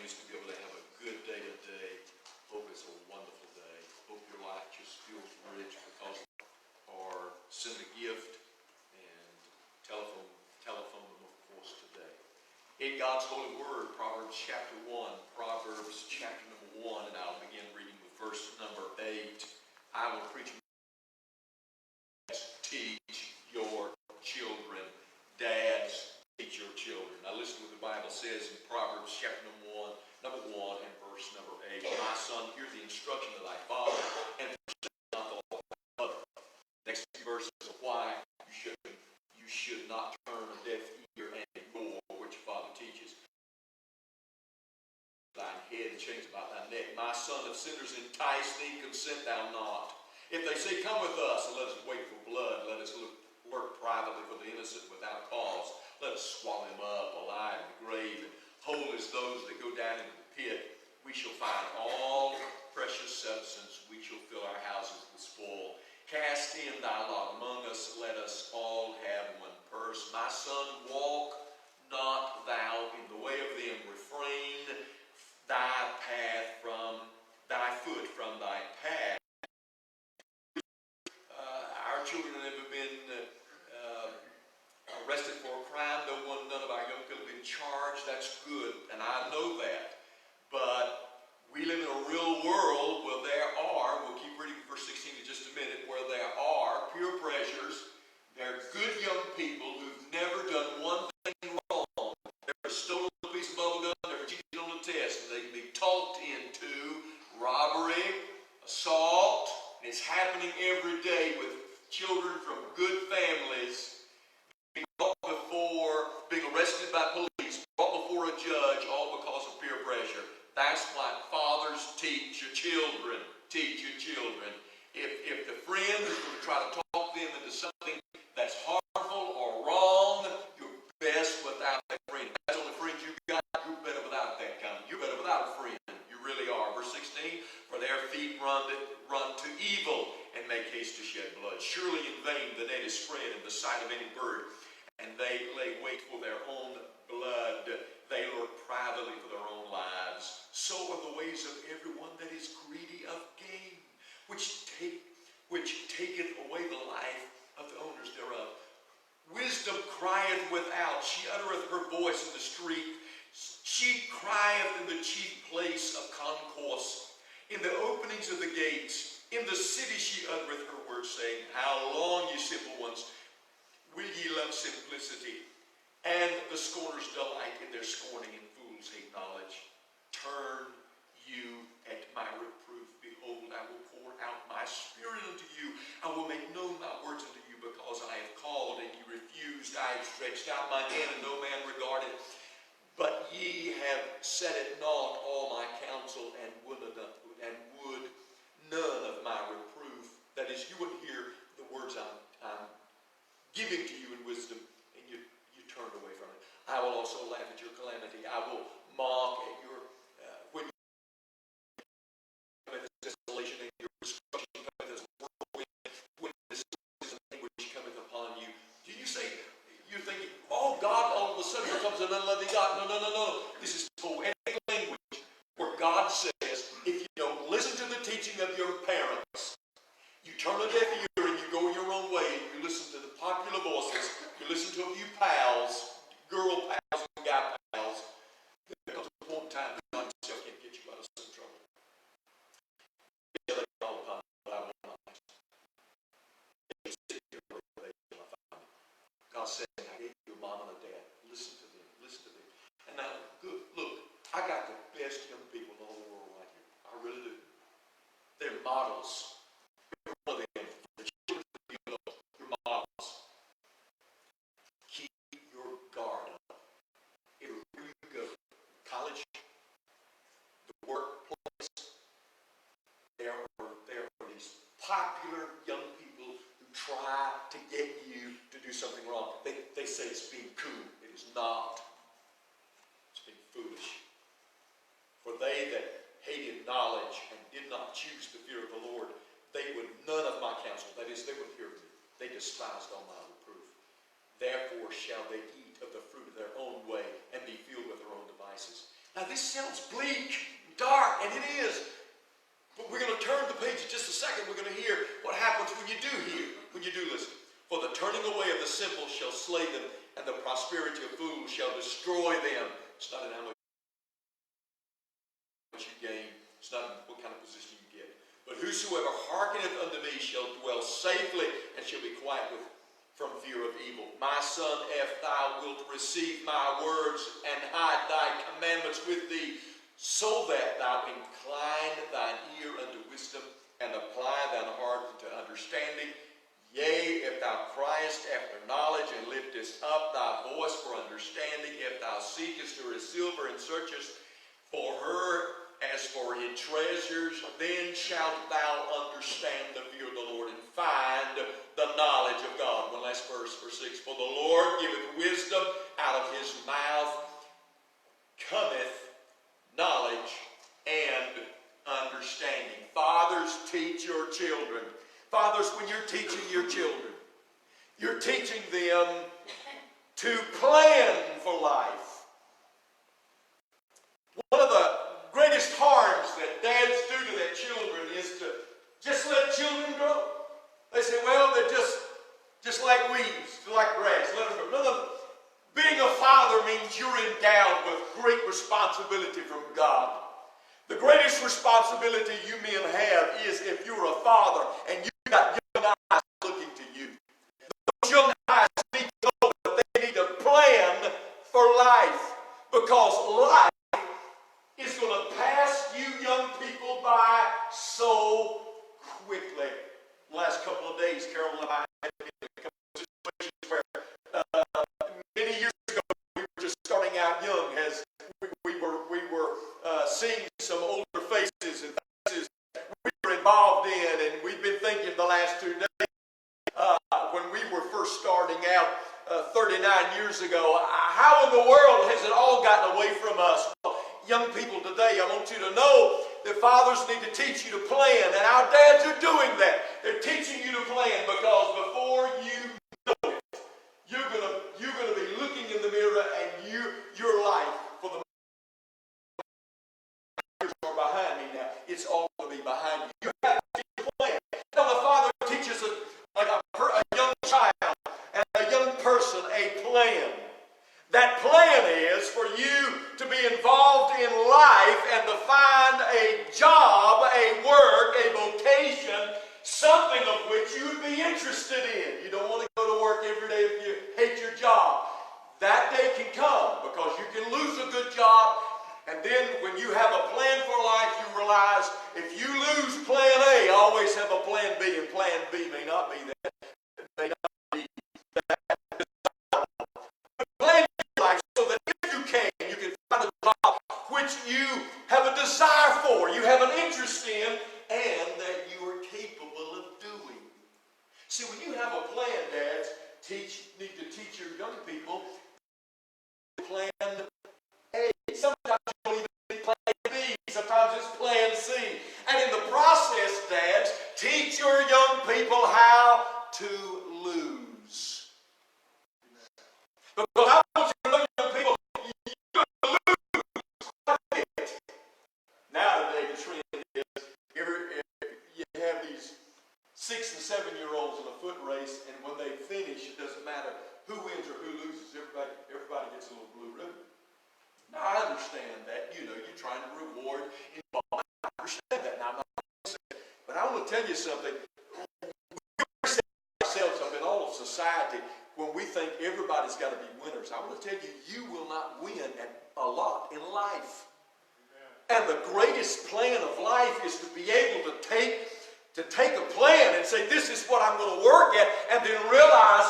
families to be able to have a good day today. Hope it's a wonderful day. Hope your life just feels rich because or send a gift and telephone them, of course, today. In God's holy word, Proverbs chapter 1, Proverbs chapter number 1, and I'll begin reading with verse number 8. I will preach. Teach your children. Dads, teach your children. Now listen to what the Bible says in Proverbs chapter number 1 and verse number 8. My son, hear the instruction of thy father, and forsake not the law of thy mother. Next few verses of why you should not turn a deaf ear and ignore what your father teaches. Thine head and chains about thy neck. My son, if sinners entice thee, consent thou not. If they say, come with us, and let us wait for blood, let us lurk privately for the innocent without cause. Let us swallow them up alive in the grave, and whole as those that go down into the pit. We shall find all precious substance. We shall fill our houses with spoil. Cast in thy lot among us. Let us all have one purse. My son, walk not thou in the way of them. Refrain thy foot from thy path. Our children have been arrested for a crime. None of our young people have been charged. That's good, and I know that. But we live in a real world where we'll keep reading verse 16 in just a minute, where there are peer pressures. There are good young people who've never done one thing wrong. They've stolen a piece of bubble gum, they're cheated on a test, and they can be talked into robbery, assault, and it's happening every day with children from good families being arrested by police, brought before a judge, all because of peer pressure. That's why fathers teach your children. Teach your children. If the friend is going to try to talk them into something that's harmful or wrong, you're best without that friend. That's the only friend you got. You're better without that kind. You're better without a friend. You really are. Verse 16, for their feet run to evil and make haste to shed blood. Surely in vain the net is spread in the sight of any bird, and they lay wait for their own blood. They lurk privately for their own lives. So are the ways of everyone that is greedy of gain, which taketh away the life of the owners thereof. Wisdom crieth without, she uttereth her voice in the street. She crieth in the chief place of concourse, in the openings of the gates. In the city she uttereth her words, saying, how long, ye simple ones, will ye love simplicity? And the scorners delight in their scorning, and fools hate knowledge. Turn you at my reproof. Behold, I will pour out my spirit unto you. I will make known my words unto you, because I have called, and ye refused. I have stretched out my hand, and no man regarded. But ye have set at naught all my counsel, and would none of my reproof. That is, you wouldn't hear the words I'm giving to you in wisdom, and you turned away from it. I will also laugh at your calamity. I will mock at your when you come at this desolation and your destruction cometh as whirlwind, when this language cometh upon you. Do you say, you're thinking, oh, God all of a sudden becomes an unloving God? No. This is poetic language where God says, if you don't listen to the teaching of your parents, you turn a deaf ear and you go your own way, and you listen to the popular voices, you listen to a few pals, girl pals and guy pals, there comes a point in time that God himself can't get you out of some trouble. God said, I gave you a mom and a dad. Listen to them. And now, look, I got the best young people in the whole world right here. I really do. They're models. Every one of them, the children you know, you're models. Keep your guard up. Everywhere you go, college, the workplace, there are these popular young people who try to get you to do something wrong. They say it's being cool. It is not. It's being foolish. For they that hated knowledge and did not choose the fear of the Lord, they would none of my counsel. That is, they would hear me. They despised all my reproof. Therefore shall they eat of the fruit of their own way and be filled with their own devices. Now this sounds bleak, dark, and it is. But we're going to turn the page in just a second. We're going to hear what happens when you do hear, when you do listen. For the turning away of the simple shall slay them, and the prosperity of fools shall destroy them. It's not in how much you gain. It's not in what kind of position you get. But whosoever hearkeneth unto me shall dwell safely, and shall be quiet from fear of evil. My son, if thou wilt receive my words, and hide thy commandments with thee, so that thou incline thine ear unto wisdom, and apply thine heart unto understanding. Yea, if thou criest after knowledge, and liftest up thy voice for understanding, if thou seekest her as silver, and searchest for her as for hid treasures, then shalt thou understand the fear of the Lord, and find the knowledge of God. One last verse, verse 6. For the Lord giveth wisdom, out of his mouth cometh knowledge and understanding. Fathers, teach your children. Fathers, when you're teaching your children, you're teaching them to plan for life. One of the greatest harms that dads do to their children is to just let children grow. They say, well, they're just like weeds, like grass. Let them grow. No. Being a father means you're endowed with great responsibility from God. The greatest responsibility you men have is if you're a father and you've got young eyes looking to you. Those young eyes need to know that they need to plan for life, because life is going to pass you young people by so quickly. The last couple of days, Carol and I had been in a couple of situations where many years ago we were just starting out young, as we were seeing some older faces and faces we were involved in, and we've been thinking the last 2 days when we were first starting out 39 years ago, how in the world has it all gotten away from us? Well, young people today, I want you to know that fathers need to teach you to plan, and our dads are doing that. They're teaching you to plan, because before you know it, you're gonna be looking in the mirror, and your life for the years are behind me now. It's all going to be behind you. You have to teach a plan. Now the father teaches a young child and a young person a plan. That plan is for you to be involved in life and to find a job, a work, a vocation, something of which you would be interested in. You don't want to go to work every day if you hate your job. That day can come, because you can lose a good job, and then when you have a plan for life, you realize if you lose plan A, always have a plan B, and plan B may not be that. It may not be that. Plan your life so that if you can find a job which you have a desire for, you have an interest in, and that you are capable of doing. See, when you have a plan, dads, need to teach your young people plan A. Sometimes you don't even need plan B. Sometimes it's plan C. And in the process, dads, teach your young people how to lose. Because I want you to know, young people, you're going to lose quite a bit. Now today, the trend is you have these 6- and 7-year-olds in a foot race, and when they finish, it doesn't matter who wins or who loses. Everybody gets a little blue ribbon. Now, I understand that. You're trying to reward involvement. I understand that. Now, I'm not saying that. But I want to tell you something. We set ourselves up in all of society when we think everybody's got to be winners. I want to tell you, you will not win a lot in life. And the greatest plan of life is to be able to take a plan and say, this is what I'm going to work at, and then realize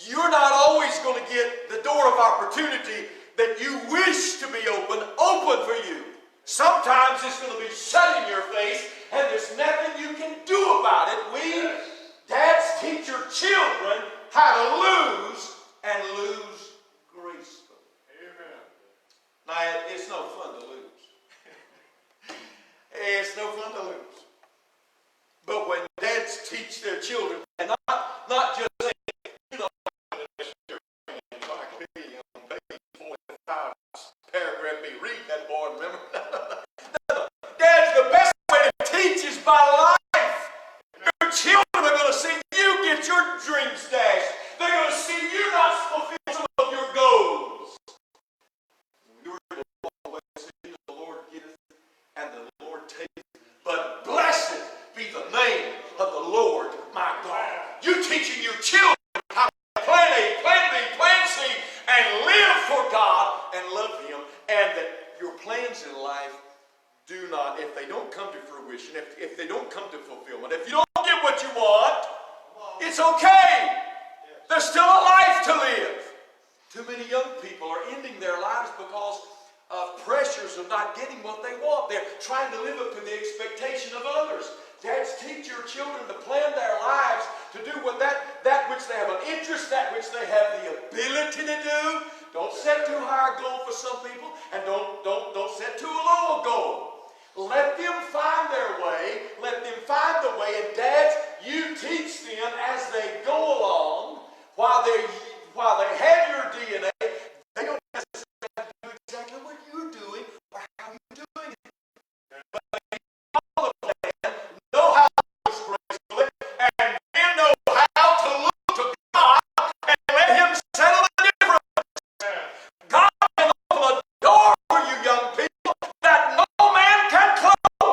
you're not always going to get the door of opportunity that you wish to be open for you. Sometimes it's going to be shut in your face, and there's nothing you can do about it. We, dads, teach your children how to lose, and lose gracefully. Amen. Now, it's no fun to lose. It's no fun to lose. But when dads teach their children, and not just saying, paragraph B, read boy. Remember? Dad's the best way to teach is by life. Your children are going to see you get your dreams dashed. They're going to see you not fulfill some of your goals. You're able to always see the Lord giveth and the Lord taketh. But blessed be the name of the Lord my God. You teaching your children how to plan A, plan B, plan C, and live for God and love Him, and that your plans in life do not, if they don't come to fruition, if they don't come to fulfillment, if you don't get what you want, it's okay. There's still a life to live. Too many young people are ending their lives because of pressures of not getting what they want. They're trying to live up to the expectation of others. Dads, teach your children to plan their lives to do what that which they have an interest, that which they have the ability to do. Don't set too high a goal for some people, and don't set too low a goal. Let them find their way. Let them find the way. And dads, you teach them as they go along. While they have your DNA, they don't necessarily have to do exactly what you're doing or how you're doing it. But they follow the plan, know how to express it, and then know how to look to God and let Him settle the difference. God can open a door for you young people that no man can close.